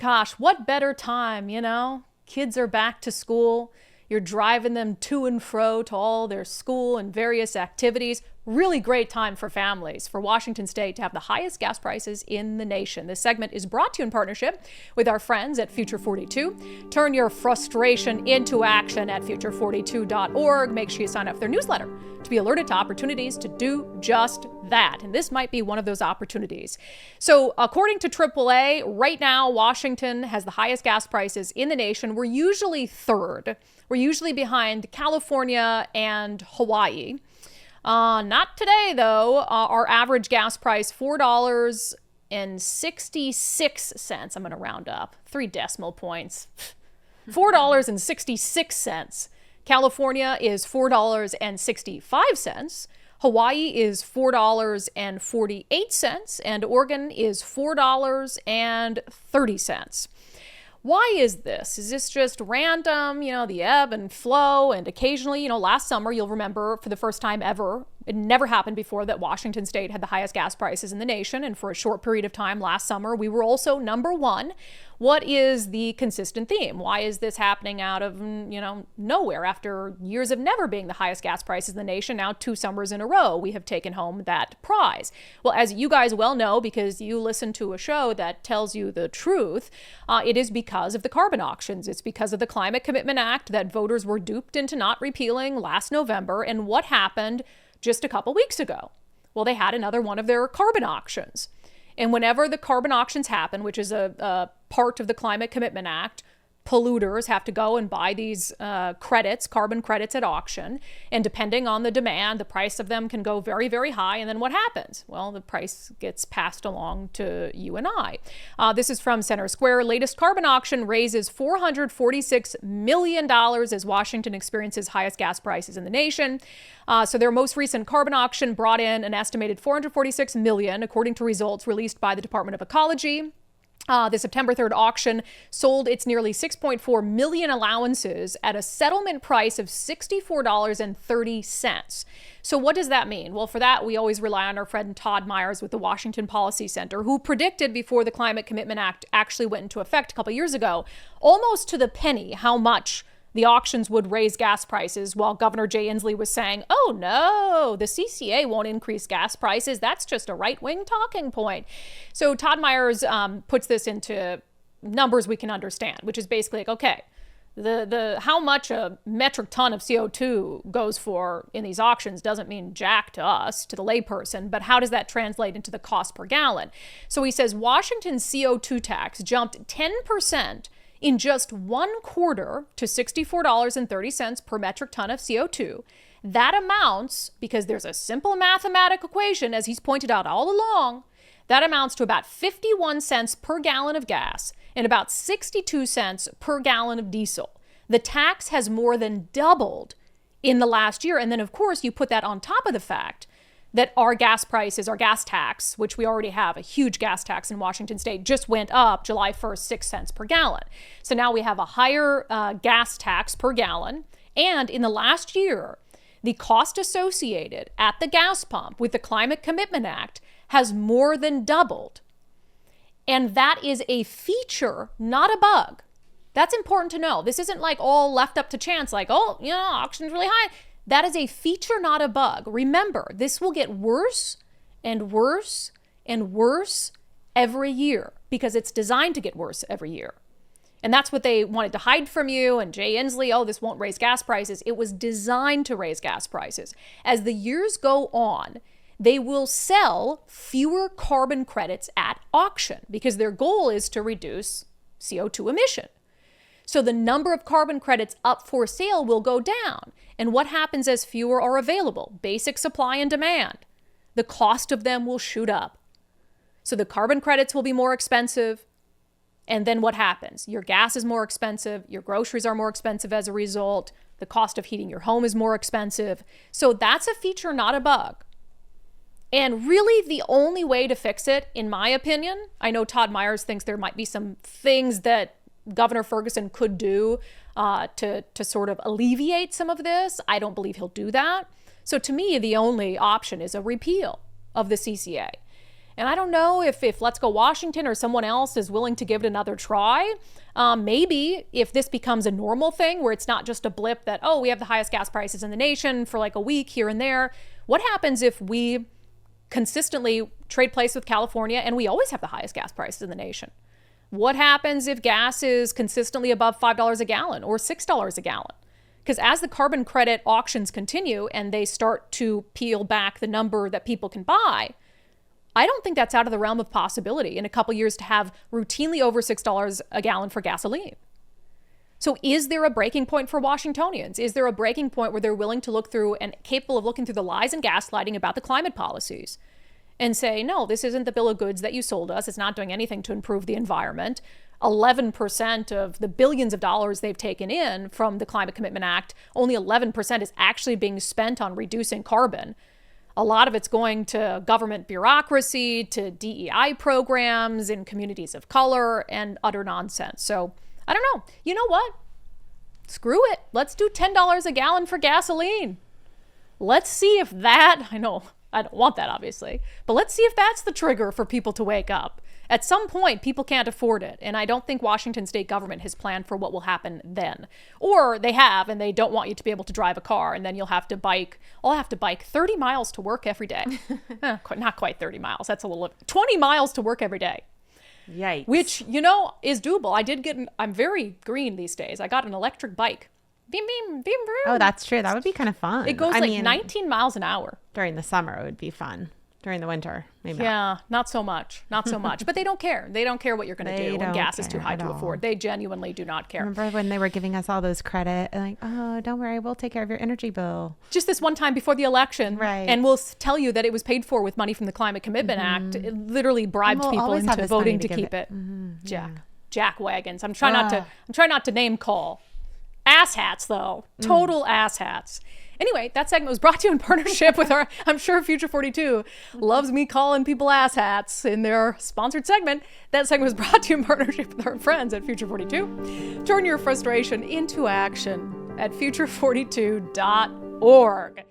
Gosh, what better time, Kids are back to school. You're driving them to and fro to all their school and various activities. Really great time for families, for Washington State to have the highest gas prices in the nation. This segment is brought to you in partnership with our friends at Future 42. Turn your frustration into action at future42.org. Make sure you sign up for their newsletter to be alerted to opportunities to do just that. And this might be one of those opportunities. So according to AAA, right now, Washington has the highest gas prices in the nation. We're usually third. We're usually behind California and Hawaii. Not today, though. Our average gas price, $4.66. I'm going to round up 3 decimal points. $4.66. California is $4.65. Hawaii is $4.48, and Oregon is $4.30. Why is this? Is this just random, the ebb and flow? And occasionally, last summer, you'll remember for the first time ever, it never happened before that Washington State had the highest gas prices in the nation. And for a short period of time last summer, we were also number one. What is the consistent theme? Why is this happening out of, nowhere after years of never being the highest gas prices in the nation? Now 2 summers in a row, we have taken home that prize. Well, as you guys well know, because you listen to a show that tells you the truth, it is because of the carbon auctions. It's because of the Climate Commitment Act that voters were duped into not repealing last November. And what happened just a couple weeks ago? Well, they had another one of their carbon auctions. And whenever the carbon auctions happen, which is a part of the Climate Commitment Act, polluters have to go and buy these carbon credits at auction. And depending on the demand, the price of them can go very, very high. And then what happens? Well, the price gets passed along to you and I. This is from Center Square. Latest carbon auction raises $446 million as Washington experiences highest gas prices in the nation. So their most recent carbon auction brought in an estimated $446 million, according to results released by the Department of Ecology. The September 3rd auction sold its nearly 6.4 million allowances at a settlement price of $64.30. So what does that mean? Well, for that, we always rely on our friend Todd Myers with the Washington Policy Center, who predicted before the Climate Commitment Act actually went into effect a couple years ago, almost to the penny, how much the auctions would raise gas prices, while Governor Jay Inslee was saying, oh no, the CCA won't increase gas prices. That's just a right-wing talking point. So Todd Myers puts this into numbers we can understand, which is basically like, okay, the how much a metric ton of CO2 goes for in these auctions doesn't mean jack to us, to the layperson, but how does that translate into the cost per gallon? So he says Washington's CO2 tax jumped 10% in just 1 quarter to $64.30 per metric ton of CO2. That amounts, because there's a simple mathematical equation, as he's pointed out all along, that amounts to about 51 cents per gallon of gas and about 62 cents per gallon of diesel. The tax has more than doubled in the last year. And then, of course, you put that on top of the fact that our gas prices, our gas tax, which we already have a huge gas tax in Washington State, just went up July 1st, 6 cents per gallon. So now we have a higher gas tax per gallon. And in the last year, the cost associated at the gas pump with the Climate Commitment Act has more than doubled. And that is a feature, not a bug. That's important to know. This isn't like all left up to chance, like, oh, auction's really high. That is a feature, not a bug. Remember, this will get worse and worse and worse every year because it's designed to get worse every year. And that's what they wanted to hide from you. And Jay Inslee, oh, this won't raise gas prices. It was designed to raise gas prices. As the years go on, they will sell fewer carbon credits at auction because their goal is to reduce CO2 emission. So the number of carbon credits up for sale will go down. And what happens as fewer are available? Basic supply and demand. The cost of them will shoot up. So the carbon credits will be more expensive. And then what happens? Your gas is more expensive. Your groceries are more expensive as a result. The cost of heating your home is more expensive. So that's a feature, not a bug. And really the only way to fix it, in my opinion, I know Todd Myers thinks there might be some things that Governor Ferguson could do to sort of alleviate some of this. I don't believe he'll do that. So to me, the only option is a repeal of the CCA. And I don't know if Let's Go Washington or someone else is willing to give it another try. Maybe if this becomes a normal thing where it's not just a blip that, oh, we have the highest gas prices in the nation for like a week here and there. What happens if we consistently trade place with California and we always have the highest gas prices in the nation? What happens if gas is consistently above $5 a gallon or $6 a gallon? Because as the carbon credit auctions continue and they start to peel back the number that people can buy, I don't think that's out of the realm of possibility in a couple years to have routinely over $6 a gallon for gasoline. So is there a breaking point for Washingtonians? Is there a breaking point where they're willing to look through and capable of looking through the lies and gaslighting about the climate policies and say, no, this isn't the bill of goods that you sold us. It's not doing anything to improve the environment. 11% of the billions of dollars they've taken in from the Climate Commitment Act, only 11% is actually being spent on reducing carbon. A lot of it's going to government bureaucracy, to DEI programs in communities of color, and utter nonsense. So I don't know. You know what? Screw it. Let's do $10 a gallon for gasoline. Let's see if that, I know I don't want that obviously, but let's see if that's the trigger for people to wake up. At some point, people can't afford it. And I don't think Washington state government has planned for what will happen then. Or they have, and they don't want you to be able to drive a car. And then you'll have to bike. I'll have to bike 30 miles to work every day. Not quite 30 miles. That's a little, 20 miles to work every day. Yikes. Which, is doable. I'm very green these days. I got an electric bike. Beam, beam, beam, vroom. Oh, that's true. That would be kind of fun. It goes 19 miles an hour. During the summer, it would be fun. During the winter, maybe not. Yeah, not so much. Not so much. But they don't care. They don't care what you're going to do when gas is too high to afford. They genuinely do not care. Remember when they were giving us all those credit? Like, oh, don't worry, we'll take care of your energy bill. Just this one time before the election. Right. And we'll tell you that it was paid for with money from the Climate Commitment Act. It literally bribed people into voting to keep it. Jack wagons. I'm trying not to name call. Asshats, though. Total asshats. Anyway, that segment was brought to you in partnership with I'm sure Future 42 loves me calling people asshats in their sponsored segment. That segment was brought to you in partnership with our friends at Future 42. Turn your frustration into action at future42.org.